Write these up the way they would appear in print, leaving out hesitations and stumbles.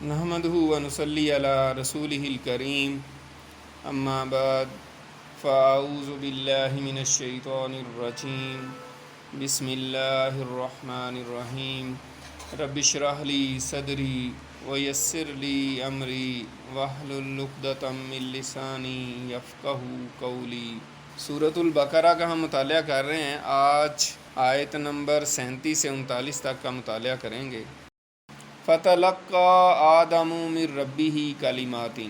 نحمدہ و نصلی علی رسولہ الکریم، اما بعد فاعوذ باللہ من الشیطان الرجیم، بسم اللہ الرحمن الرحیم۔ رب اشرح لی صدری ویسر لی امری واحلل عقدۃ من لسانی یفقہوا قولی۔ سورۃ البقرہ کا ہم مطالعہ کر رہے ہیں۔ آج آیت نمبر 37 سے 39 تک کا مطالعہ کریں گے۔ فَتَلَقَّىٰ آدَمُ مِن رَبِّهِ کَلِمَاتٍ،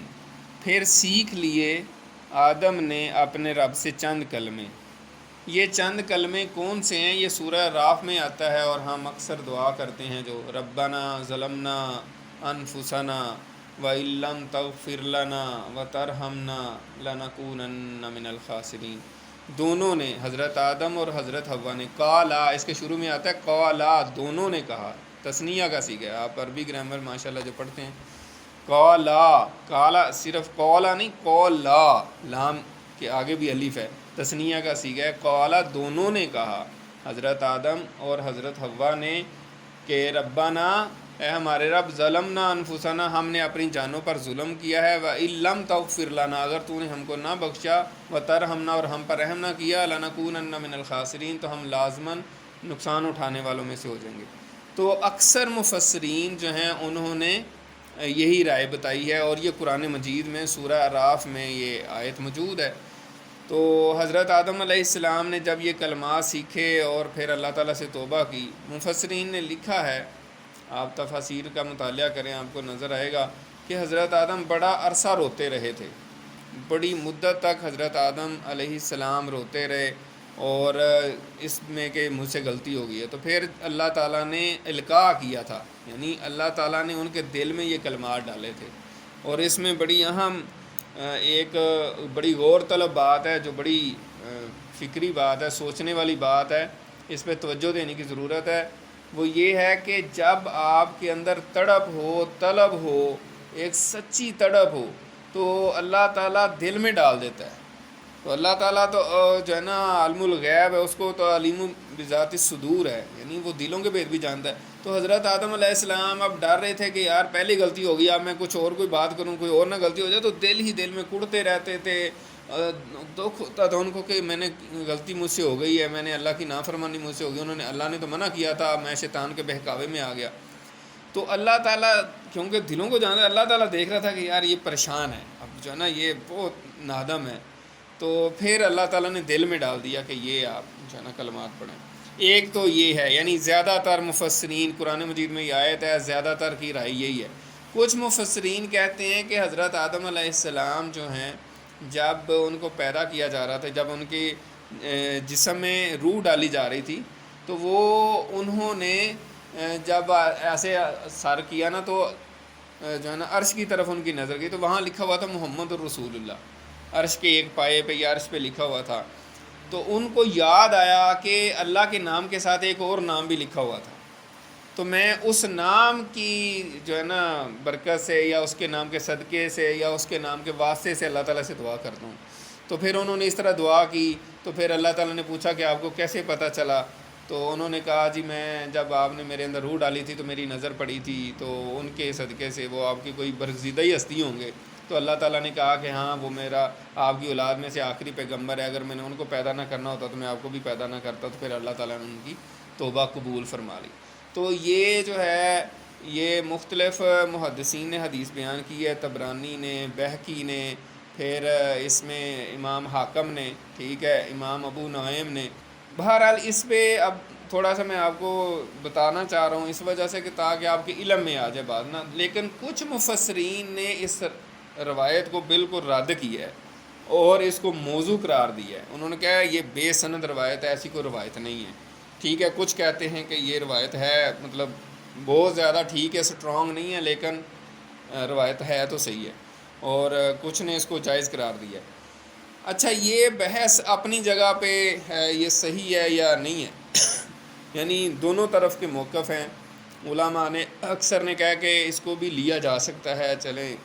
پھر سیکھ لیے آدم نے اپنے رب سے چند کلمے۔ یہ چند کلمے کون سے ہیں؟ یہ سورہ راف میں آتا ہے، اور ہم اکثر دعا کرتے ہیں جو ربنا ظلمنا انفسنا وَإِن لَّمْ تَغْفِرْ لَنَا وَتَرْحَمْنَا لَنَكُونَنَّ مِنَ الْخَاسِرِينَ۔ دونوں نے، حضرت آدم اور حضرت حوا نے، قالا، اس کے شروع میں آتا ہے قالا، دونوں نے کہا، تثنیہ کا صیغہ ہے۔ آپ عربی گرامر ماشاءاللہ جو پڑھتے ہیں، قالا، قالا صرف قالا نہیں، قالا، لام کے آگے بھی الف ہے، تثنیہ کا صیغہ ہے۔ قالا، دونوں نے کہا، حضرت آدم اور حضرت حوا نے، کہ ربنا، اے ہمارے رب، ظلمنا انفسنا، ہم نے اپنی جانوں پر ظلم کیا ہے، وَإِن لَّمْ تَغْفِرْ لَنَا، اگر تو نے ہم کو نہ بخشا، وَتَرْحَمْنَا، اور ہم پر رحم نہ کیا، لَنَكُونَنَّ مِنَ الْخَاسِرِينَ، تو ہم لازماً نقصان اٹھانے والوں میں سے ہو جائیں گے۔ تو اکثر مفسرین جو ہیں انہوں نے یہی رائے بتائی ہے، اور یہ قرآن مجید میں سورہ اعراف میں یہ آیت موجود ہے۔ تو حضرت آدم علیہ السلام نے جب یہ کلمات سیکھے اور پھر اللہ تعالیٰ سے توبہ کی، مفسرین نے لکھا ہے، آپ تفاسیر کا مطالعہ کریں، آپ کو نظر آئے گا کہ حضرت آدم بڑا عرصہ روتے رہے تھے، بڑی مدت تک حضرت آدم علیہ السلام روتے رہے، اور اس میں کہ مجھ سے غلطی ہو گئی ہے۔ تو پھر اللہ تعالیٰ نے القاء کیا تھا، یعنی اللہ تعالیٰ نے ان کے دل میں یہ کلمات ڈالے تھے۔ اور اس میں بڑی اہم ایک بڑی غور طلب بات ہے، جو بڑی فکری بات ہے، سوچنے والی بات ہے، اس پہ توجہ دینے کی ضرورت ہے۔ وہ یہ ہے کہ جب آپ کے اندر تڑپ ہو، طلب ہو، ایک سچی تڑپ ہو، تو اللہ تعالیٰ دل میں ڈال دیتا ہے۔ تو اللہ تعالیٰ تو جو ہے نا عالم الغیب ہے، اس کو تو علیم بذات الصدور ہے، یعنی وہ دلوں کے بھید بھی جانتا ہے۔ تو حضرت آدم علیہ السلام اب ڈر رہے تھے کہ یار پہلی غلطی ہوگی، اب میں کچھ اور کوئی بات کروں، کوئی اور نہ غلطی ہو جائے، تو دل ہی دل میں کڑتے رہتے تھے، دکھ ہوتا تھا ان کو کہ میں نے غلطی مجھ سے ہو گئی ہے، میں نے اللہ کی نافرمانی مجھ سے ہو گئی، اللہ نے تو منع کیا تھا، میں شیطان کے بہکاوے میں آ گیا۔ تو اللہ تعالیٰ کیونکہ دلوں کو جانتا ہے، اللہ تعالیٰ دیکھ رہا تھا کہ یار یہ پریشان ہے، اب جو ہے نا یہ بہت نادم ہے۔ تو پھر اللہ تعالیٰ نے دل میں ڈال دیا کہ یہ آپ جو ہے نا کلمات پڑھیں۔ ایک تو یہ ہے، یعنی زیادہ تر مفسرین، قرآن مجید میں یہ آیت ہے، زیادہ تر کی رائے یہی ہے۔ کچھ مفسرین کہتے ہیں کہ حضرت آدم علیہ السلام جو ہیں، جب ان کو پیدا کیا جا رہا تھا، جب ان کے جسم میں روح ڈالی جا رہی تھی، تو وہ انہوں نے جب ایسے سر کیا نا، تو جو ہے نا عرش کی طرف ان کی نظر گئی، تو وہاں لکھا ہوا تھا محمد الرسول اللہ، عرش کے ایک پائے پہ یا عرش پہ لکھا ہوا تھا۔ تو ان کو یاد آیا کہ اللہ کے نام کے ساتھ ایک اور نام بھی لکھا ہوا تھا، تو میں اس نام کی جو ہے نا برکت سے، یا اس کے نام کے صدقے سے، یا اس کے نام کے واسطے سے اللہ تعالیٰ سے دعا کرتا ہوں۔ تو پھر انہوں نے اس طرح دعا کی، تو پھر اللہ تعالیٰ نے پوچھا کہ آپ کو کیسے پتہ چلا؟ تو انہوں نے کہا جی میں جب آپ نے میرے اندر روح ڈالی تھی تو میری نظر پڑی تھی، تو ان کے صدقے سے، وہ آپ کی کوئی برگزیدہ ہی ہستی ہوں گے۔ تو اللہ تعالیٰ نے کہا کہ ہاں وہ میرا آپ کی اولاد میں سے آخری پیغمبر ہے، اگر میں نے ان کو پیدا نہ کرنا ہوتا تو میں آپ کو بھی پیدا نہ کرتا۔ تو پھر اللہ تعالیٰ نے ان کی توبہ قبول فرما لی۔ تو یہ جو ہے، یہ مختلف محدثین نے حدیث بیان کی ہے، طبرانی نے، بہقی نے، پھر اس میں امام حاکم نے، ٹھیک ہے، امام ابو نعیم نے۔ بہرحال اس پہ اب تھوڑا سا میں آپ کو بتانا چاہ رہا ہوں اس وجہ سے کہ تاکہ آپ کے علم میں آ جائے بات نا، لیکن کچھ مفسرین نے اس روایت کو بالکل رد کیا ہے اور اس کو موضوع قرار دیا ہے۔ انہوں نے کہا یہ بے سند روایت ہے، ایسی کوئی روایت نہیں ہے، ٹھیک ہے۔ کچھ کہتے ہیں کہ یہ روایت ہے، مطلب بہت زیادہ ٹھیک ہے، سٹرونگ نہیں ہے، لیکن روایت ہے تو صحیح ہے، اور کچھ نے اس کو جائز قرار دیا ہے۔ اچھا، یہ بحث اپنی جگہ پہ ہے، یہ صحیح ہے یا نہیں ہے، یعنی دونوں طرف کے موقف ہیں۔ علماء نے اکثر نے کہا کہ اس کو بھی لیا جا سکتا ہے، چلیں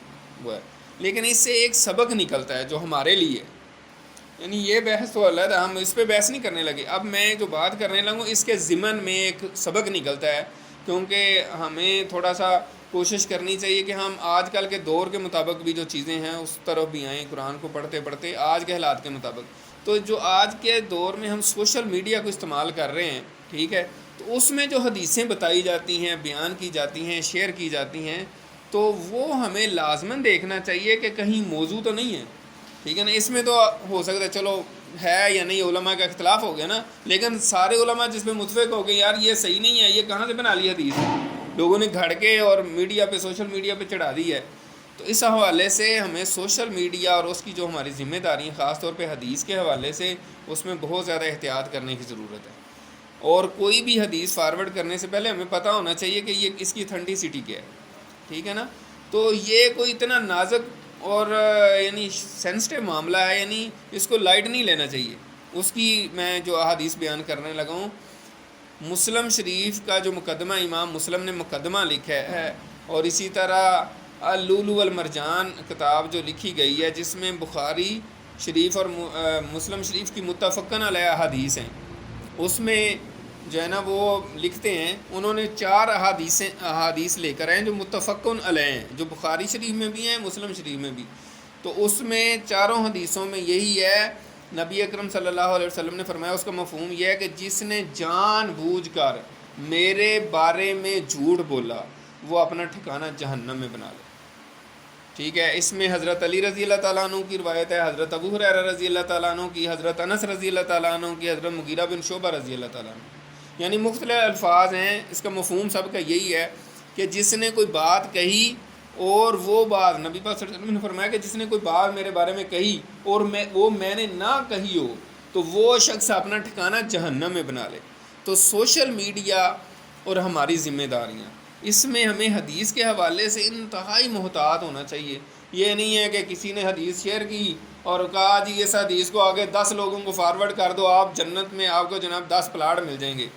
وہ ہے، لیکن اس سے ایک سبق نکلتا ہے جو ہمارے لیے، یعنی یہ بحث تو علیحدہ، ہم اس پہ بحث نہیں کرنے لگے۔ اب میں جو بات کرنے لگوں اس کے ضمن میں ایک سبق نکلتا ہے کیونکہ ہمیں تھوڑا سا کوشش کرنی چاہیے کہ ہم آج کل کے دور کے مطابق بھی جو چیزیں ہیں اس طرف بھی آئیں، قرآن کو پڑھتے پڑھتے آج کے حالات کے مطابق۔ تو جو آج کے دور میں ہم سوشل میڈیا کو استعمال کر رہے ہیں، ٹھیک ہے، تو اس میں جو حدیثیں بتائی جاتی ہیں، بیان کی جاتی ہیں، شیئر کی جاتی ہیں، تو وہ ہمیں لازماً دیکھنا چاہیے کہ کہیں موضوع تو نہیں ہے، ٹھیک ہے نا۔ اس میں تو ہو سکتا ہے چلو ہے یا نہیں، علماء کا اختلاف ہو گیا نا، لیکن سارے علماء جس پہ متفق ہو گئے یار یہ صحیح نہیں ہے، یہ کہاں سے بنا لی حدیث، لوگوں نے گھڑ کے اور میڈیا پہ، سوشل میڈیا پہ چڑھا دی ہے۔ تو اس حوالے سے ہمیں سوشل میڈیا اور اس کی جو ہماری ذمہ داری ہیں، خاص طور پہ حدیث کے حوالے سے، اس میں بہت زیادہ احتیاط کرنے کی ضرورت ہے۔ اور کوئی بھی حدیث فارورڈ کرنے سے پہلے ہمیں پتہ ہونا چاہیے کہ یہ اس کی اتھینٹسٹی کیا ہے، ٹھیک ہے نا۔ تو یہ کوئی اتنا نازک اور یعنی سینسٹیو معاملہ ہے، یعنی اس کو لائٹ نہیں لینا چاہیے۔ اس کی میں جو احادیث بیان کرنے لگا ہوں، مسلم شریف کا جو مقدمہ امام مسلم نے مقدمہ لکھا ہے، اور اسی طرح اللؤلؤ والمرجان کتاب جو لکھی گئی ہے، جس میں بخاری شریف اور مسلم شریف کی متفقن علیہ احادیث ہیں، اس میں جو ہے نا وہ لکھتے ہیں، انہوں نے 4 احادیث لے کر آئے ہیں جو متفقن علیہ ہیں، جو بخاری شریف میں بھی ہیں، مسلم شریف میں بھی۔ تو اس میں چاروں حدیثوں میں یہی ہے، نبی اکرم صلی اللہ علیہ وسلم نے فرمایا، اس کا مفہوم یہ ہے کہ جس نے جان بوجھ کر میرے بارے میں جھوٹ بولا وہ اپنا ٹھکانہ جہنم میں بنا لے، ٹھیک ہے۔ اس میں حضرت علی رضی اللہ تعالیٰ عنہ کی روایت ہے، حضرت ابو ہریرہ رضی اللہ تعالیٰ عنہ کی، حضرت انس رضی اللہ تعالیٰ عنہ کی، حضرت مغیرہ بن شعبہ رضی اللہ تعالیٰ عنہ، یعنی مختلف الفاظ ہیں۔ اس کا مفہوم سب کا یہی ہے کہ جس نے کوئی بات کہی اور وہ بات، نبی پاک صلی اللہ علیہ وسلم نے فرمایا کہ جس نے کوئی بات میرے بارے میں کہی اور میں نے نہ کہی ہو، تو وہ شخص اپنا ٹھکانہ جہنم میں بنا لے۔ تو سوشل میڈیا اور ہماری ذمہ داریاں، اس میں ہمیں حدیث کے حوالے سے انتہائی محتاط ہونا چاہیے۔ یہ نہیں ہے کہ کسی نے حدیث شیئر کی اور کہا جی اس حدیث کو آگے 10 لوگوں کو فارورڈ کر دو، آپ جنت میں آپ کو جناب 10 پلاٹ مل جائیں گے۔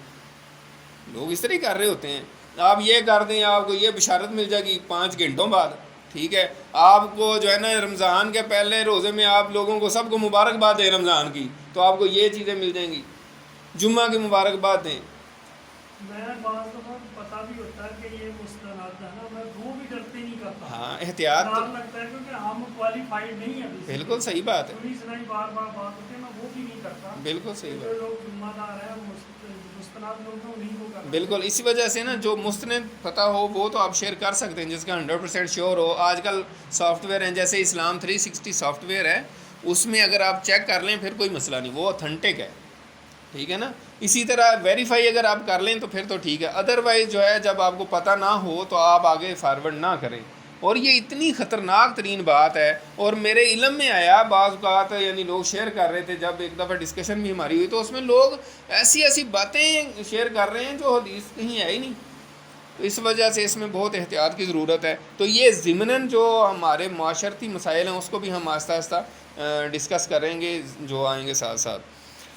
لوگ اس طرح کر رہے ہوتے ہیں، آپ یہ کر دیں آپ کو یہ بشارت مل جائے گی 5 گھنٹوں بعد، ٹھیک ہے۔ آپ کو جو ہے نا رمضان کے پہلے روزے میں آپ لوگوں کو سب کو مبارکباد دیں رمضان کی، تو آپ کو یہ چیزیں مل جائیں گی، جمعہ کی مبارکباد دیں۔ میں بعض دفعہ پتہ بھی ہوتا ہے کہ یہ مستند ہے نا، میں وہ بھی ڈرتے نہیں کرتا، ہاں احتیاط، ڈر لگتا ہے کیونکہ ہم کوالیفائڈ نہیں ہیں ابھی سے، بالکل صحیح بات ہے، سنی سنائی بار بار بات ہوتی ہے، میں وہ بھی نہیں کرتا۔ بالکل صحیح جو بات، لوگ ذمہ دار ہیں مستند لوگ ہیں انہیں کو کرنا۔ بالکل۔ اسی وجہ سے نا جو مستند پتہ ہو وہ تو آپ شیئر کر سکتے ہیں، جس کا 100% شیور ہو۔ آج کل سافٹ ویئر ہیں جیسے اسلام 360 سافٹ ویئر ہے، اس میں اگر آپ چیک کر لیں پھر کوئی مسئلہ نہیں، وہ اوتھنٹک ہے، ٹھیک ہے نا۔ اسی طرح ویریفائی اگر آپ کر لیں تو پھر تو ٹھیک ہے، ادروائز جو ہے جب آپ کو پتہ نہ ہو تو آپ آگے فارورڈ نہ کریں۔ اور یہ اتنی خطرناک ترین بات ہے، اور میرے علم میں آیا بعض اوقات، یعنی لوگ شیئر کر رہے تھے، جب ایک دفعہ ڈسکشن بھی ہماری ہوئی تو اس میں لوگ ایسی ایسی باتیں شیئر کر رہے ہیں جو حدیث کہیں ہے ہی نہیں۔ تو اس وجہ سے اس میں بہت احتیاط کی ضرورت ہے۔ تو یہ ضمناً جو ہمارے معاشرتی مسائل ہیں اس کو بھی ہم آہستہ آہستہ ڈسکس کریں گے جو آئیں گے ساتھ ساتھ۔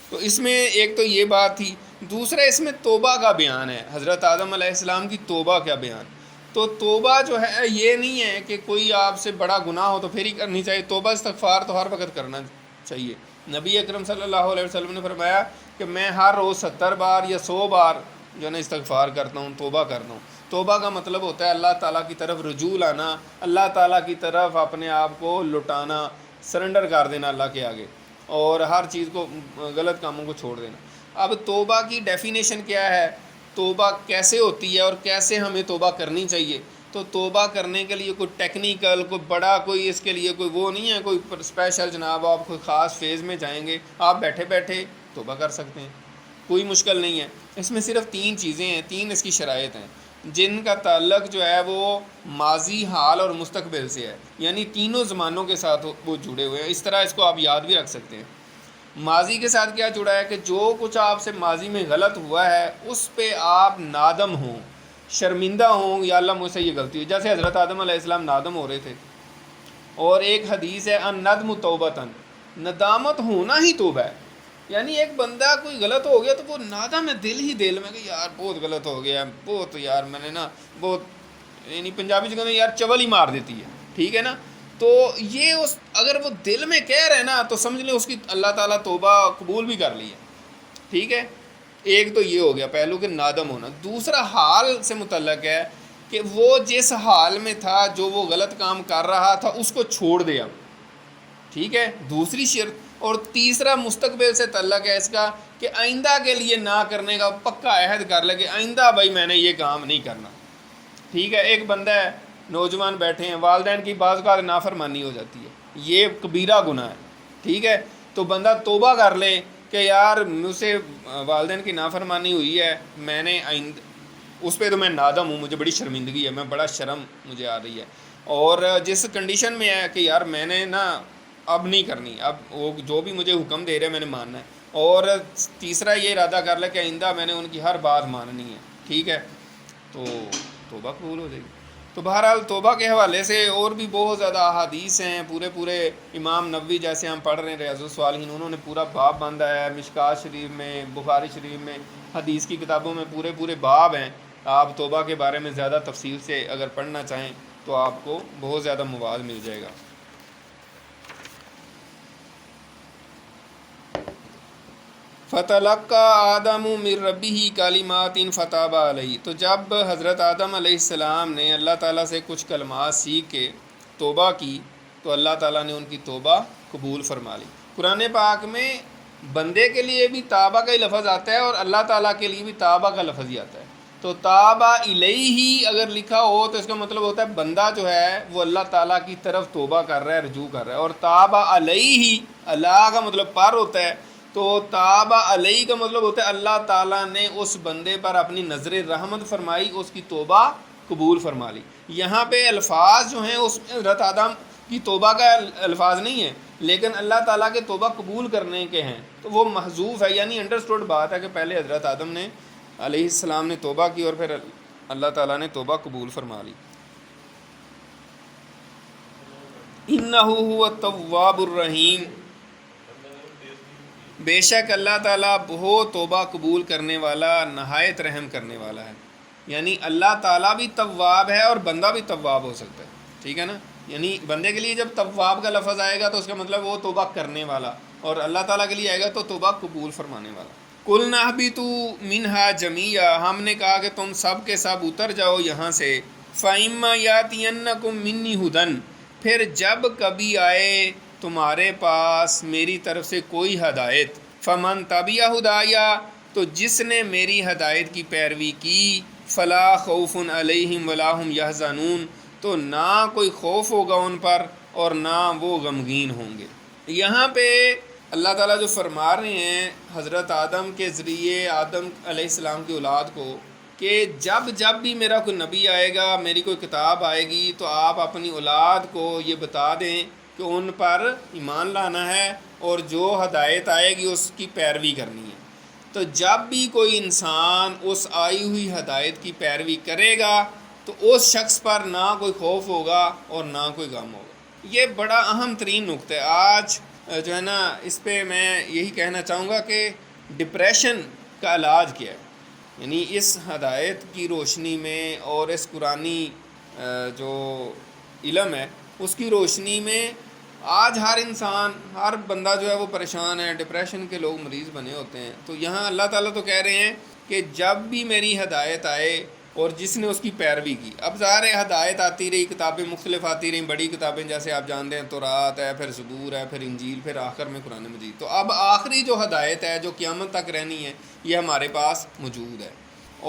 تو اس میں ایک تو یہ بات تھی، دوسرا اس میں توبہ کا بیان ہے، حضرت آدم علیہ السلام کی توبہ کا بیان۔ تو توبہ جو ہے یہ نہیں ہے کہ کوئی آپ سے بڑا گناہ ہو تو پھر ہی کرنی چاہیے، توبہ استغفار تو ہر وقت کرنا چاہیے۔ نبی اکرم صلی اللہ علیہ وسلم نے فرمایا کہ میں ہر روز 70 بار یا 100 بار جو ہے نا استغفار کرتا ہوں، توبہ کرتا ہوں۔ توبہ کا مطلب ہوتا ہے اللہ تعالیٰ کی طرف رجوع لانا، اللہ تعالیٰ کی طرف اپنے آپ کو لٹانا، سرنڈر کر دینا اللہ کے آگے، اور ہر چیز کو، غلط کاموں کو چھوڑ دینا۔ اب توبہ کی ڈیفینیشن کیا ہے، توبہ کیسے ہوتی ہے اور کیسے ہمیں توبہ کرنی چاہیے؟ تو توبہ کرنے کے لیے کوئی ٹیکنیکل، کوئی بڑا، کوئی اس کے لیے کوئی وہ نہیں ہے، کوئی اسپیشل جناب آپ کوئی خاص فیز میں جائیں گے، آپ بیٹھے بیٹھے توبہ کر سکتے ہیں، کوئی مشکل نہیں ہے۔ اس میں صرف 3 چیزیں ہیں، 3 اس کی شرائط ہیں جن کا تعلق جو ہے وہ ماضی، حال اور مستقبل سے ہے، یعنی تینوں زمانوں کے ساتھ وہ جڑے ہوئے ہیں۔ اس طرح اس کو آپ یاد بھی رکھ سکتے ہیں۔ ماضی کے ساتھ کیا جڑا ہے کہ جو کچھ آپ سے ماضی میں غلط ہوا ہے اس پہ آپ نادم ہوں، شرمندہ ہوں، یا اللہ مجھ سے یہ غلطی ہوئی، جیسے حضرت آدم علیہ السلام نادم ہو رہے تھے۔ اور ایک حدیث ہے الندم توبتاً، ندامت ہونا ہی توبہ ہے، یعنی ایک بندہ کوئی غلط ہو گیا تو وہ نادم ہے دل میں کہ یار بہت غلط ہو گیا، بہت یار میں نے نا بہت، یعنی پنجابی سے کہتے ہیں یار چول ہی مار دیتی ہے، ٹھیک ہے نا۔ تو یہ اگر وہ دل میں کہہ رہے نا تو سمجھ لیں اس کی اللہ تعالیٰ توبہ قبول بھی کر لی ہے، ٹھیک ہے۔ ایک تو یہ ہو گیا پہلو کہ نادم ہونا. دوسرا حال سے متعلق ہے کہ وہ جس حال میں تھا جو وہ غلط کام کر رہا تھا اس کو چھوڑ دیا. ٹھیک ہے, دوسری شرط. اور تیسرا مستقبل سے تعلق ہے اس کا کہ آئندہ کے لیے نہ کرنے کا پکا عہد کر لے کہ آئندہ بھائی میں نے یہ کام نہیں کرنا. ٹھیک ہے, ایک بندہ ہے, نوجوان بیٹھے ہیں, والدین کی بعض کا نافرمانی ہو جاتی ہے, یہ کبیرہ گناہ ہے. ٹھیک ہے, تو بندہ توبہ کر لے کہ یار مجھ سے والدین کی نافرمانی ہوئی ہے, میں نے اس پہ تو میں نادم ہوں, مجھے بڑی شرمندگی ہے, میں بڑا شرم مجھے آ رہی ہے, اور جس کنڈیشن میں ہے کہ یار میں نے نا اب نہیں کرنی, اب وہ جو بھی مجھے حکم دے رہے ہیں میں نے ماننا ہے. اور تیسرا یہ ارادہ کر لے کہ آئندہ میں نے ان کی ہر بات ماننی ہے. ٹھیک ہے, تو توبہ قبول ہو جائے گی. تو بہرحال توبہ کے حوالے سے اور بھی بہت زیادہ احادیث ہیں, پورے امام نووی جیسے ہم پڑھ رہے ہیں ریاض الصالحین, انہوں نے پورا باب باندھا ہے. مشکات شریف میں, بخاری شریف میں, حدیث کی کتابوں میں پورے باب ہیں. آپ توبہ کے بارے میں زیادہ تفصیل سے اگر پڑھنا چاہیں تو آپ کو بہت زیادہ مواد مل جائے گا. فَتَلَقَّى آدَمُ مِن رَبِّهِ كَلِمَاتٍ فَتَابَ عَلَيْهِ. تو جب حضرت آدم علیہ السلام نے اللہ تعالیٰ سے کچھ کلمات سیکھ کے توبہ کی تو اللہ تعالیٰ نے ان کی توبہ قبول فرما لی. قرآن پاک میں بندے کے لیے بھی تابہ کا ہی لفظ آتا ہے اور اللہ تعالیٰ کے لیے بھی تابہ کا لفظ ہی آتا ہے. تو تابہ الیہ اگر لکھا ہو تو اس کا مطلب ہوتا ہے بندہ جو ہے وہ اللہ تعالیٰ کی طرف توبہ کر رہا ہے, رجوع کر رہا ہے. اور تابہ علیہ, اللہ کا مطلب پر ہوتا ہے, تو تابہ علیہ کا مطلب ہوتا ہے اللہ تعالیٰ نے اس بندے پر اپنی نظر رحمت فرمائی, اس کی توبہ قبول فرما لی. یہاں پہ الفاظ جو ہیں اس میں حضرت آدم کی توبہ کا الفاظ نہیں ہے, لیکن اللہ تعالیٰ کے توبہ قبول کرنے کے ہیں, تو وہ محذوف ہے. یعنی انڈرسٹوڈ بات ہے کہ پہلے حضرت آدم نے علیہ السلام نے توبہ کی اور پھر اللہ تعالیٰ نے توبہ قبول فرما لی. انہ هو التواب الرحیم, بے شک اللہ تعالیٰ بہت توبہ قبول کرنے والا, نہایت رحم کرنے والا ہے. یعنی اللہ تعالیٰ بھی تواب ہے اور بندہ بھی تواب ہو سکتا ہے. ٹھیک ہے نا, یعنی بندے کے لیے جب تواب کا لفظ آئے گا تو اس کا مطلب وہ توبہ کرنے والا, اور اللہ تعالیٰ کے لیے آئے گا تو توبہ قبول فرمانے والا. قُلْنَا اهْبِطُوا مِنْهَا جَمِيعًا, ہم نے کہا کہ تم سب کے سب اتر جاؤ یہاں سے. فَإِمَّا يَأْتِيَنَّكُم مِّنِّي هُدًى, پھر جب کبھی آئے تمہارے پاس میری طرف سے کوئی ہدایت. فَمَن تَبِعَ هُدَایَ, تو جس نے میری ہدایت کی پیروی کی. فَلَا خَوْفٌ عَلَيْهِمْ وَلَا هُمْ يَحْزَنُونَ, تو نہ کوئی خوف ہوگا ان پر اور نہ وہ غمگین ہوں گے. یہاں پہ اللہ تعالیٰ جو فرما رہے ہیں حضرت آدم کے ذریعے آدم علیہ السلام کی اولاد کو کہ جب بھی میرا کوئی نبی آئے گا, میری کوئی کتاب آئے گی, تو آپ اپنی اولاد کو یہ بتا دیں کہ ان پر ایمان لانا ہے اور جو ہدایت آئے گی اس کی پیروی کرنی ہے. تو جب بھی کوئی انسان اس آئی ہوئی ہدایت کی پیروی کرے گا تو اس شخص پر نہ کوئی خوف ہوگا اور نہ کوئی غم ہوگا. یہ بڑا اہم ترین نقطہ ہے. آج جو ہے نا اس پہ میں یہی کہنا چاہوں گا کہ ڈپریشن کا علاج کیا ہے. یعنی اس ہدایت کی روشنی میں اور اس قرآنی جو علم ہے اس کی روشنی میں آج ہر انسان, ہر بندہ جو ہے وہ پریشان ہے, ڈپریشن کے لوگ مریض بنے ہوتے ہیں. تو یہاں اللہ تعالیٰ تو کہہ رہے ہیں کہ جب بھی میری ہدایت آئے اور جس نے اس کی پیروی کی. اب ظاہر ہے ہدایت آتی رہی, کتابیں مختلف آتی رہیں, بڑی کتابیں جیسے آپ جانتے ہیں تورات ہے, پھر زبور ہے, پھر انجیل, پھر آخر میں قرآن مجید. تو اب آخری جو ہدایت ہے جو قیامت تک رہنی ہے یہ ہمارے پاس موجود ہے.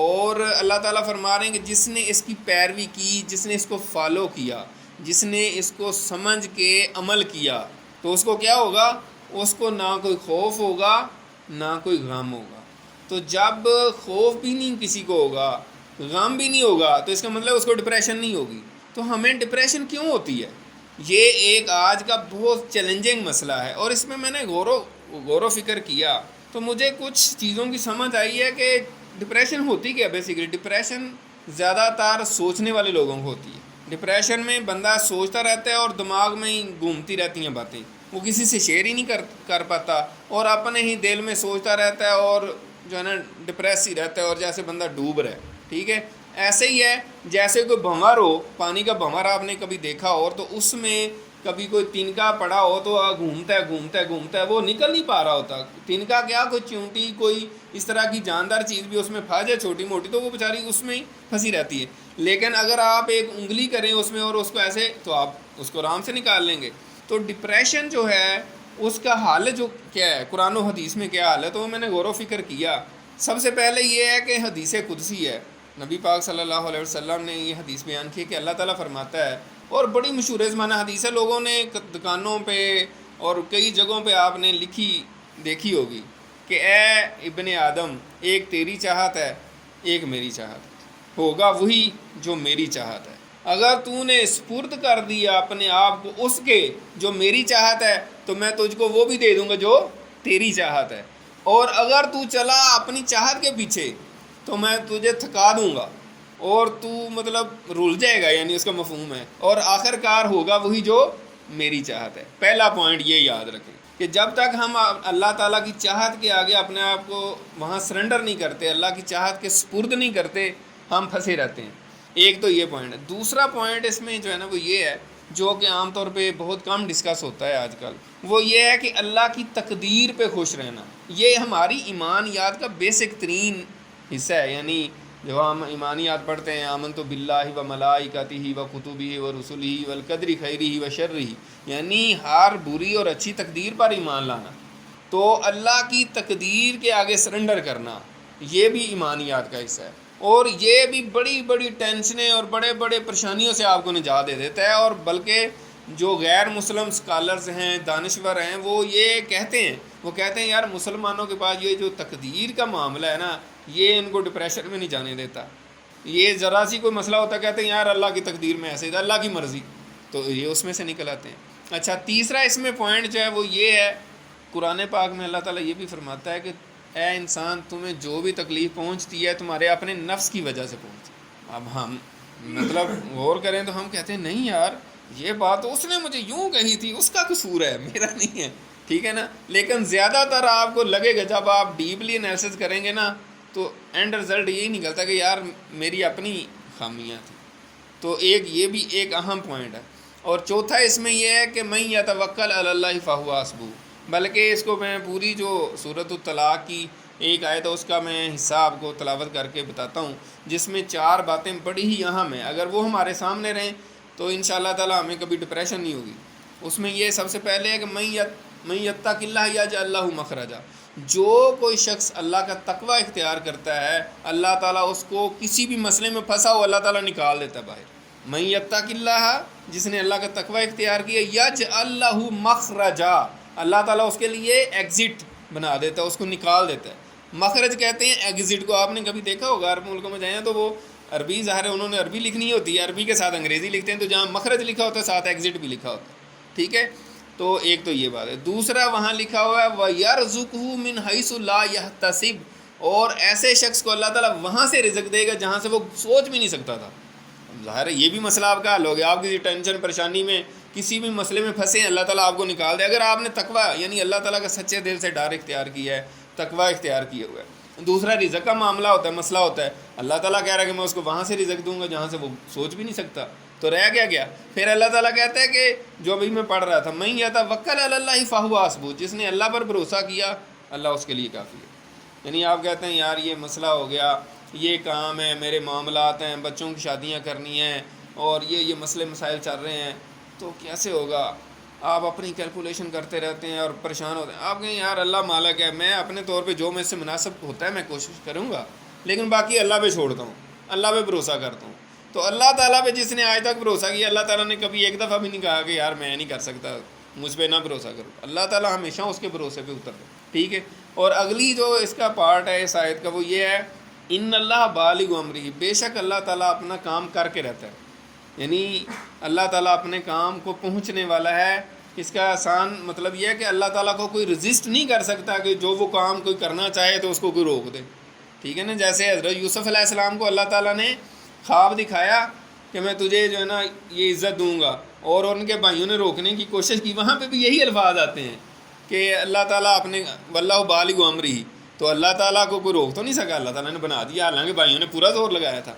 اور اللہ تعالیٰ فرما رہے ہیں کہ جس نے اس کی پیروی کی, جس نے اس کو فالو کیا, جس نے اس کو سمجھ کے عمل کیا, تو اس کو کیا ہوگا, اس کو نہ کوئی خوف ہوگا نہ کوئی غم ہوگا. تو جب خوف بھی نہیں کسی کو ہوگا, غم بھی نہیں ہوگا, تو اس کا مطلب اس کو ڈپریشن نہیں ہوگی. تو ہمیں ڈپریشن کیوں ہوتی ہے, یہ ایک آج کا بہت چیلنجنگ مسئلہ ہے. اور اس میں میں نے غور و فکر کیا تو مجھے کچھ چیزوں کی سمجھ آئی ہے کہ ڈپریشن ہوتی کیا. بیسیکلی ڈپریشن زیادہ تر سوچنے والے لوگوں کو ہوتی ہے. ڈپریشن میں بندہ سوچتا رہتا ہے اور دماغ میں ہی گھومتی رہتی ہیں باتیں, وہ کسی سے شیئر ہی نہیں کر پاتا اور اپنے ہی دل میں سوچتا رہتا ہے اور جو ہے نا ڈپریس ہی رہتا ہے, اور جیسے بندہ ڈوب رہا ہے. ٹھیک ہے, ایسے ہی ہے جیسے کوئی بھنور ہو, پانی کا بھنور آپ نے کبھی دیکھا ہو, تو اس میں کبھی کوئی تنکا پڑا ہو تو گھومتا ہے وہ نکل نہیں پا رہا ہوتا. تنکا کیا کوئی چونٹی کوئی اس طرح کی جاندار چیز بھی اس میں پھنس جائے چھوٹی موٹی تو وہ بیچاری اس میں ہی پھنسی رہتی ہے. لیکن اگر آپ ایک انگلی کریں اس میں اور اس کو ایسے تو آپ اس کو آرام سے نکال لیں گے. تو ڈپریشن جو ہے اس کا حل جو کیا ہے قرآن و حدیث میں کیا حل ہے تو میں نے غور و فکر کیا. سب سے پہلے یہ ہے کہ حدیث قدسی ہے. نبی پاک صلی اللہ علیہ وسلم نے یہ حدیث بیان کی کہ اللہ تعالیٰ فرماتا ہے اور بڑی مشہور زمانہ حدیث ہے, لوگوں نے دکانوں پہ اور کئی جگہوں پہ آپ نے لکھی دیکھی ہوگی کہ اے ابن آدم ایک تیری چاہت ہے ایک میری چاہت ہے, ہوگا وہی جو میری چاہت ہے. اگر تو نے سپرد کر دیا اپنے آپ کو اس کے جو میری چاہت ہے تو میں تجھ کو وہ بھی دے دوں گا جو تیری چاہت ہے, اور اگر تو چلا اپنی چاہت کے پیچھے تو میں تجھے تھکا دوں گا اور تو مطلب رول جائے گا, یعنی اس کا مفہوم ہے, اور آخر کار ہوگا وہی جو میری چاہت ہے. پہلا پوائنٹ یہ یاد رکھیں کہ جب تک ہم اللہ تعالیٰ کی چاہت کے آگے اپنے آپ کو وہاں سرنڈر نہیں کرتے, اللہ کی چاہت کے سپرد نہیں کرتے, ہم پھنسے رہتے ہیں. ایک تو یہ پوائنٹ ہے. دوسرا پوائنٹ اس میں جو ہے نا وہ یہ ہے جو کہ عام طور پہ بہت کم ڈسکس ہوتا ہے آج کل, وہ یہ ہے کہ اللہ کی تقدیر پہ خوش رہنا. یہ ہماری ایمانیات کا بیسک ترین حصہ ہے. یعنی جو ہم ایمانیات پڑھتے ہیں آمنت باللہ و ملائکتہ و کتبہ و رسلہ والقدر خیرہ و شرہ, یعنی ہر بری اور اچھی تقدیر پر ایمان لانا. تو اللہ کی تقدیر کے آگے سرنڈر کرنا یہ بھی ایمانیات کا حصہ ہے, اور یہ بھی بڑی بڑی ٹینشنیں اور بڑے بڑے پریشانیوں سے آپ کو نجات دے دیتا ہے. اور بلکہ جو غیر مسلم اسکالرز ہیں دانشور ہیں وہ یہ کہتے ہیں یار مسلمانوں کے پاس یہ جو تقدیر کا معاملہ ہے نا یہ ان کو ڈپریشن میں نہیں جانے دیتا. یہ ذرا سی کوئی مسئلہ ہوتا ہے کہتے ہیں یار اللہ کی تقدیر میں ایسے اللہ کی مرضی, تو یہ اس میں سے نکل آتے ہیں. اچھا تیسرا اس میں پوائنٹ جو ہے وہ یہ ہے, قرآن پاک میں اللہ تعالیٰ یہ بھی فرماتا ہے کہ اے انسان تمہیں جو بھی تکلیف پہنچتی ہے تمہارے اپنے نفس کی وجہ سے پہنچتی. اب ہم مطلب غور کریں تو ہم کہتے ہیں نہیں یار یہ بات اس نے مجھے یوں کہی تھی, اس کا قصور ہے میرا نہیں ہے, ٹھیک ہے نا. لیکن زیادہ تر آپ کو لگے گا جب آپ ڈیپلی انالیسس کریں گے نا تو اینڈ رزلٹ یہی نکلتا کہ یار میری اپنی خامیاں تھیں. تو یہ بھی ایک اہم پوائنٹ ہے. اور چوتھا اس میں یہ ہے کہ من یتوکل علی اللہ فہو حسبہ, بلکہ اس کو میں پوری جو سورۃ الطلاق کی ایک آیت ہے اس کا میں حصہ آپ کو تلاوت کر کے بتاتا ہوں جس میں 4 باتیں بڑی ہی اہم ہیں. اگر وہ ہمارے سامنے رہیں تو انشاءاللہ تعالی ہمیں کبھی ڈپریشن نہیں ہوگی. اس میں یہ سب سے پہلے ہے کہ من یتق اللہ یجعل لہ مخرجا, جو کوئی شخص اللہ کا تقوی اختیار کرتا ہے اللہ تعالیٰ اس کو کسی بھی مسئلے میں پھنسا ہو اللہ تعالیٰ نکال دیتا ہے باہر. من یتق اللہ, جس نے اللہ کا تقوی اختیار کیا, یجعل لہ مخرجا, اللہ تعالیٰ اس کے لیے ایگزٹ بنا دیتا ہے, اس کو نکال دیتا ہے. مخرج کہتے ہیں ایگزٹ کو. آپ نے کبھی دیکھا ہوگا عرب ملکوں میں جائیں تو وہ عربی ظاہر ہے انہوں نے عربی لکھنی ہوتی ہے, عربی کے ساتھ انگریزی لکھتے ہیں, تو جہاں مخرج لکھا ہوتا ہے ساتھ ایگزٹ بھی لکھا ہوتا ہے, ٹھیک ہے. تو ایک تو یہ بات ہے. دوسرا وہاں لکھا ہوا ہے وَيَرْزُقْهُ مِنْ حَيْثُ لَا يَحْتَسِبُ, اور ایسے شخص کو اللہ تعالیٰ وہاں سے رزق دے گا جہاں سے وہ سوچ بھی نہیں سکتا تھا. ظاہر ہے یہ بھی مسئلہ آپ کا حل ہو گیا. آپ کسی ٹینشن پریشانی میں کسی بھی مسئلے میں پھنسے ہیں اللہ تعالیٰ آپ کو نکال دے اگر آپ نے تقوی یعنی اللہ تعالیٰ کا سچے دل سے ڈر اختیار کیا ہے, تقوی اختیار کیا ہوا ہے. دوسرا رزق کا معاملہ ہوتا ہے, مسئلہ ہوتا ہے, اللہ تعالیٰ کہہ رہا ہے کہ میں اس کو وہاں سے رزق دوں گا جہاں سے وہ سوچ بھی نہیں سکتا, تو رہ گیا. پھر اللہ تعالیٰ کہتا ہے کہ جو ابھی میں پڑھ رہا تھا من یتوکل علی اللہ فہو حسبہ, جس نے اللہ پر بھروسہ کیا اللہ اس کے لیے کافی ہے. یعنی آپ کہتے ہیں یار یہ مسئلہ ہو گیا, یہ کام ہے, میرے معاملات ہیں, بچوں کی شادیاں کرنی ہیں اور یہ مسئلے مسائل چل رہے ہیں, تو کیسے ہوگا. آپ اپنی کیلکولیشن کرتے رہتے ہیں اور پریشان ہوتے ہیں. آپ کہیں یار اللہ مالک ہے, میں اپنے طور پہ جو مجھ سے مناسب ہوتا ہے میں کوشش کروں گا, لیکن باقی اللہ پہ چھوڑتا ہوں, اللہ پہ بھروسہ کرتا ہوں. تو اللہ تعالیٰ پہ جس نے آج تک بھروسہ کیا اللہ تعالیٰ نے کبھی ایک دفعہ بھی نہیں کہا کہ یار میں نہیں کر سکتا, مجھ پہ نہ بھروسہ کرو. اللہ تعالیٰ ہمیشہ اس کے بھروسے پہ اتر ہے, ٹھیک ہے. اور اگلی جو اس کا پارٹ ہے اس آیت کا وہ یہ ہے ان اللہ بالغ امرہ, بے شک اللہ تعالیٰ اپنا کام کر کے رہتا ہے. یعنی اللہ تعالیٰ اپنے کام کو پہنچنے والا ہے. اس کا آسان مطلب یہ ہے کہ اللہ تعالیٰ کو کوئی رزسٹ نہیں کر سکتا کہ جو وہ کام کوئی کرنا چاہے تو اس کو کوئی روک دے, ٹھیک ہے نا. جیسے حضرت یوسف علیہ السلام کو اللہ تعالیٰ نے خواب دکھایا کہ میں تجھے جو ہے نا یہ عزت دوں گا, اور ان کے بھائیوں نے روکنے کی کوشش کی. وہاں پہ بھی یہی الفاظ آتے ہیں کہ اللہ تعالیٰ اپنے واللہ بالغ امرہ, تو اللہ تعالیٰ کو کوئی روک تو نہیں سکا, اللہ تعالیٰ نے بنا دیا, حالانکہ بھائیوں نے پورا زور لگایا تھا.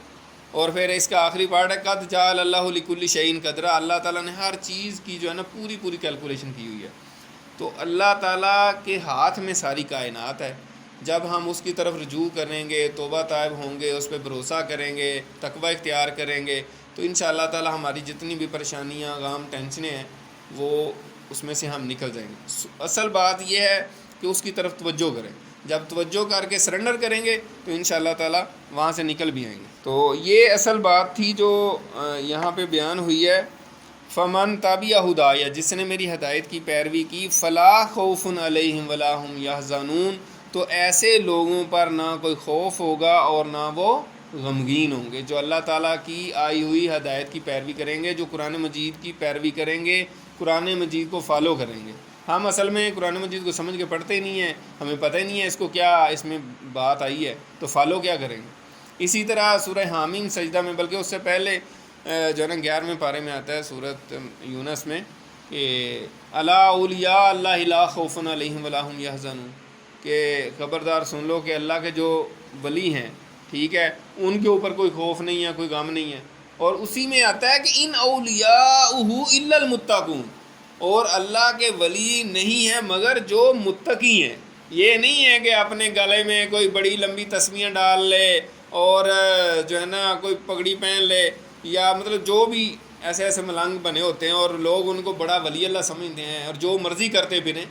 اور پھر اس کا آخری پارٹ ہے قد جعل اللہ لکل شیء قدرا، اللہ تعالیٰ نے ہر چیز کی جو ہے نا پوری کیلکولیشن کی ہوئی ہے۔ تو اللہ تعالیٰ کے ہاتھ میں ساری کائنات ہے۔ جب ہم اس کی طرف رجوع کریں گے، توبہ طائب ہوں گے، اس پہ بھروسہ کریں گے، تقوی اختیار کریں گے، تو انشاءاللہ تعالیٰ ہماری جتنی بھی پریشانیاں، غم، ٹینشنیں ہیں وہ اس میں سے ہم نکل جائیں گے۔ اصل بات یہ ہے کہ اس کی طرف توجہ کریں، جب توجہ کر کے سرنڈر کریں گے تو انشاءاللہ تعالیٰ وہاں سے نکل بھی آئیں گے۔ تو یہ اصل بات تھی جو یہاں پہ بیان ہوئی ہے۔ فمن تبع ہدایا، جس نے میری ہدایت کی پیروی کی، فلا خوف علیہم ولا هم یحزنون، تو ایسے لوگوں پر نہ کوئی خوف ہوگا اور نہ وہ غمگین ہوں گے، جو اللہ تعالیٰ کی آئی ہوئی ہدایت کی پیروی کریں گے، جو قرآن مجید کی پیروی کریں گے، قرآن مجید کو فالو کریں گے۔ ہم اصل میں قرآن مجید کو سمجھ کے پڑھتے ہی نہیں ہیں، ہمیں پتہ ہی نہیں ہے اس کو کیا اس میں بات آئی ہے، تو فالو کیا کریں گے۔ اسی طرح سورہ حامیم سجدہ میں، بلکہ اس سے پہلے جو ہے نا 11ویں پارے میں آتا ہے سورۃ یونس میں کہ الا اولیاء اللہ لا خوف علیہم ولا هم یحزنون، کہ خبردار سن لو کہ اللہ کے جو ولی ہیں، ٹھیک ہے، ان کے اوپر کوئی خوف نہیں ہے، کوئی غم نہیں ہے۔ اور اسی میں آتا ہے کہ ان اولیاءہ الا المتقون، اور اللہ کے ولی نہیں ہیں مگر جو متقی ہیں۔ یہ نہیں ہے کہ اپنے گلے میں کوئی بڑی لمبی تسبیحیں ڈال لے اور جو ہے نا کوئی پگڑی پہن لے، یا مطلب جو بھی ایسے ملنگ بنے ہوتے ہیں اور لوگ ان کو بڑا ولی اللہ سمجھتے ہیں اور جو مرضی کرتے پھریں۔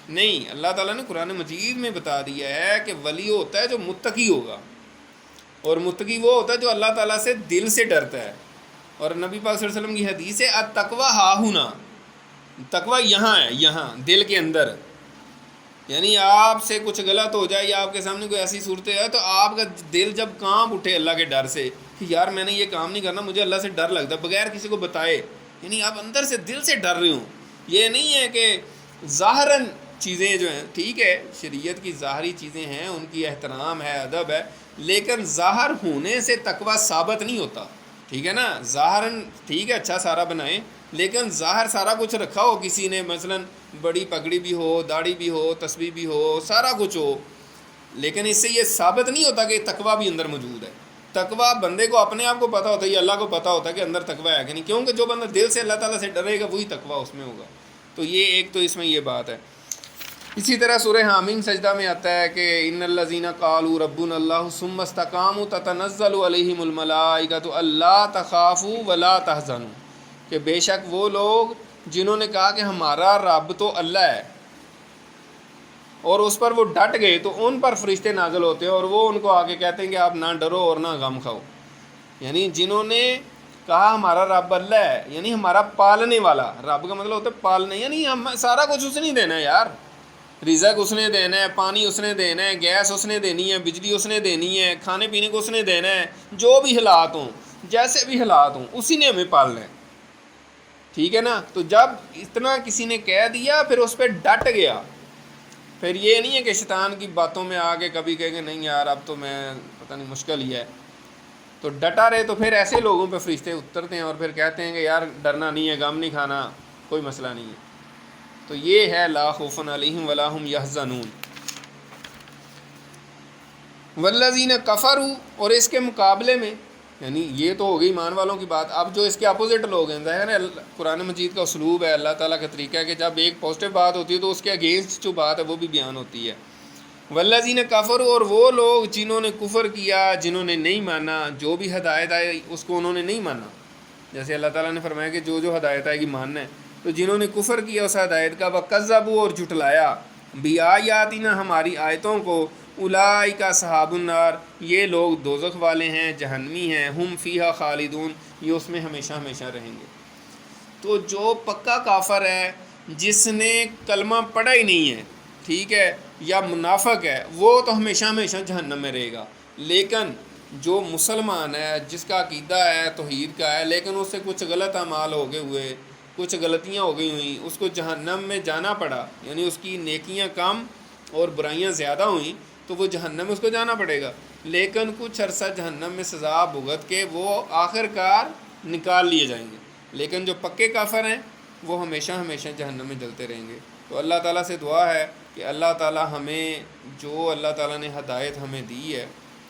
نہیں، اللہ تعالیٰ نے قرآن مجید میں بتا دیا ہے کہ ولی ہوتا ہے جو متقی ہوگا، اور متقی وہ ہوتا ہے جو اللہ تعالیٰ سے دل سے ڈرتا ہے۔ اور نبی پاک صلی اللہ علیہ وسلم کی حدیث ہے التقویٰ ہاہنا، تقویٰ یہاں ہے، یہاں دل کے اندر۔ یعنی آپ سے کچھ غلط ہو جائے یا آپ کے سامنے کوئی ایسی صورت ہے تو آپ کا دل جب کانپ اٹھے اللہ کے ڈر سے کہ یار میں نے یہ کام نہیں کرنا، مجھے اللہ سے ڈر لگتا ہے، بغیر کسی کو بتائے، یعنی آپ اندر سے دل سے ڈر رہے ہوں۔ یہ نہیں ہے کہ ظاہراً چیزیں جو ہیں، ٹھیک ہے شریعت کی ظاہری چیزیں ہیں، ان کی احترام ہے، ادب ہے، لیکن ظاہر ہونے سے تقویٰ ثابت نہیں ہوتا، ٹھیک ہے نا۔ ظاہراً ٹھیک ہے اچھا سارا بنائیں، لیکن ظاہر سارا کچھ رکھا ہو کسی نے، مثلاً بڑی پگڑی بھی ہو، داڑھی بھی ہو، تسبیح بھی ہو، سارا کچھ ہو، لیکن اس سے یہ ثابت نہیں ہوتا کہ تقویٰ بھی اندر موجود ہے۔ تقویٰ بندے کو اپنے آپ کو پتہ ہوتا ہے، یہ اللہ کو پتہ ہوتا ہے کہ اندر تقویٰ ہے کہ نہیں، کیونکہ جو بندہ دل سے اللہ تعالیٰ سے ڈرے گا وہی تقویٰ اس میں ہوگا۔ تو یہ ایک تو اس میں یہ بات ہے۔ اسی طرح سورہ حامیم سجدہ میں آتا ہے کہ ان الذین قالوا ربنا اللہ ثم استقاموا تتنزل علیہم الملائکۃ الا تخافوا ولا تحزنوا، کہ بے شک وہ لوگ جنہوں نے کہا کہ ہمارا رب تو اللہ ہے اور اس پر وہ ڈٹ گئے، تو ان پر فرشتے نازل ہوتے ہیں اور وہ ان کو آگے کہتے ہیں کہ آپ نہ ڈرو اور نہ غم کھاؤ۔ یعنی جنہوں نے کہا ہمارا رب اللہ ہے، یعنی ہمارا پالنے والا، رب کا مطلب ہوتا ہے پالنے، یعنی ہم سارا کچھ اس نے دینا ہے یار، رزق اس نے دینا ہے، پانی اس نے دینا ہے، گیس اس نے دینی ہے، بجلی اس نے دینی ہے، کھانے پینے کو اس نے دینا ہے، جو بھی حالات ہوں، جیسے بھی حالات ہوں، اسی نے ہمیں پالنا ہے، ٹھیک ہے نا۔ تو جب اتنا کسی نے کہہ دیا پھر اس پہ ڈٹ گیا، پھر یہ نہیں ہے کہ شیطان کی باتوں میں آ کے کبھی کہے کہ نہیں یار اب تو میں پتہ نہیں مشکل ہی ہے، تو ڈٹا رہے، تو پھر ایسے لوگوں پہ فرشتے اترتے ہیں اور پھر کہتے ہیں کہ یار ڈرنا نہیں ہے، غم نہیں کھانا، کوئی مسئلہ نہیں ہے۔ تو یہ ہے لا خوف علیہم ولا هم یحزنون۔ والذین کفروا، اور اس کے مقابلے میں، یعنی یہ تو ہو گئی ایمان والوں کی بات، اب جو اس کے اپوزٹ لوگ ہیں، ظاہر ہے قرآن مجید کا اسلوب ہے، اللہ تعالیٰ کا طریقہ ہے کہ جب ایک پازیٹیو بات ہوتی ہے تو اس کے اگینسٹ جو بات ہے وہ بھی بیان ہوتی ہے۔ والذین کفروا، اور وہ لوگ جنہوں نے کفر کیا، جنہوں نے نہیں مانا، جو بھی ہدایت آئے اس کو انہوں نے نہیں مانا، جیسے اللہ تعالیٰ نے فرمایا کہ جو ہدایت آئے گی ماننا ہے، تو جنہوں نے کفر کیا اس ہدایت کا، وَكَذَّبُوا، اور جھٹلایا، بِآیاتِنَا، ہماری آیتوں کو، اولئک اصحاب النار، یہ لوگ دوزخ والے ہیں، جہنمی ہیں، ہم فیہا خالدون، یہ اس میں ہمیشہ ہمیشہ رہیں گے۔ تو جو پکا کافر ہے، جس نے کلمہ پڑھا ہی نہیں ہے، ٹھیک ہے، یا منافق ہے، وہ تو ہمیشہ ہمیشہ جہنم میں رہے گا۔ لیکن جو مسلمان ہے، جس کا عقیدہ ہے توحید کا ہے، لیکن اس سے کچھ غلط اعمال ہو گئے ہوئے، کچھ غلطیاں ہو گئی ہوئیں، اس کو جہنم میں جانا پڑا، یعنی اس کی نیکیاں کم اور برائیاں زیادہ ہوئیں تو وہ جہنم میں اس کو جانا پڑے گا، لیکن کچھ عرصہ جہنم میں سزا بھگت کے وہ آخر کار نکال لیے جائیں گے۔ لیکن جو پکے کافر ہیں وہ ہمیشہ ہمیشہ جہنم میں جلتے رہیں گے۔ تو اللہ تعالیٰ سے دعا ہے کہ اللہ تعالیٰ ہمیں جو اللہ تعالیٰ نے ہدایت ہمیں دی ہے،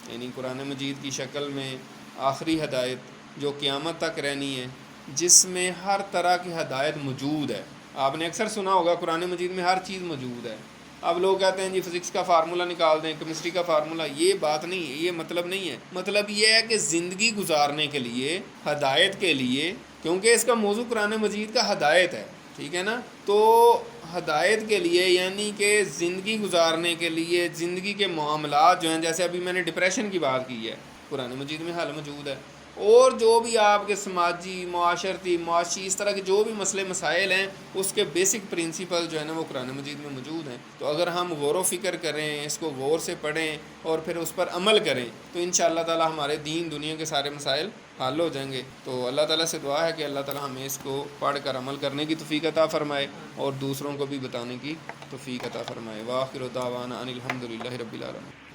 یعنی قرآن مجید کی شکل میں، آخری ہدایت جو قیامت تک رہنی ہے، جس میں ہر طرح کی ہدایت موجود ہے۔ آپ نے اکثر سنا ہوگا قرآن مجید میں ہر چیز موجود ہے۔ اب لوگ کہتے ہیں جی فزکس کا فارمولہ نکال دیں، کیمسٹری کا فارمولہ، یہ بات نہیں ہے، یہ مطلب نہیں ہے۔ مطلب یہ ہے کہ زندگی گزارنے کے لیے، ہدایت کے لیے، کیونکہ اس کا موضوع قرآن مجید کا ہدایت ہے، ٹھیک ہے نا، تو ہدایت کے لیے یعنی کہ زندگی گزارنے کے لیے، زندگی کے معاملات جو ہیں، جیسے ابھی میں نے ڈپریشن کی بات کی ہے، قرآن مجید میں حل موجود ہے، اور جو بھی آپ کے سماجی، معاشرتی، معاشی، اس طرح کے جو بھی مسئلے مسائل ہیں، اس کے بیسک پرنسپل جو ہے نا وہ قرآن مجید میں موجود ہیں۔ تو اگر ہم غور و فکر کریں، اس کو غور سے پڑھیں اور پھر اس پر عمل کریں تو انشاءاللہ تعالی ہمارے دین دنیا کے سارے مسائل حل ہو جائیں گے۔ تو اللہ تعالیٰ سے دعا ہے کہ اللہ تعالیٰ ہمیں اس کو پڑھ کر عمل کرنے کی توفیق عطا فرمائے اور دوسروں کو بھی بتانے کی توفیق عطا فرمائے۔ وآخر دعوانا ان الحمد للہ رب العالمین۔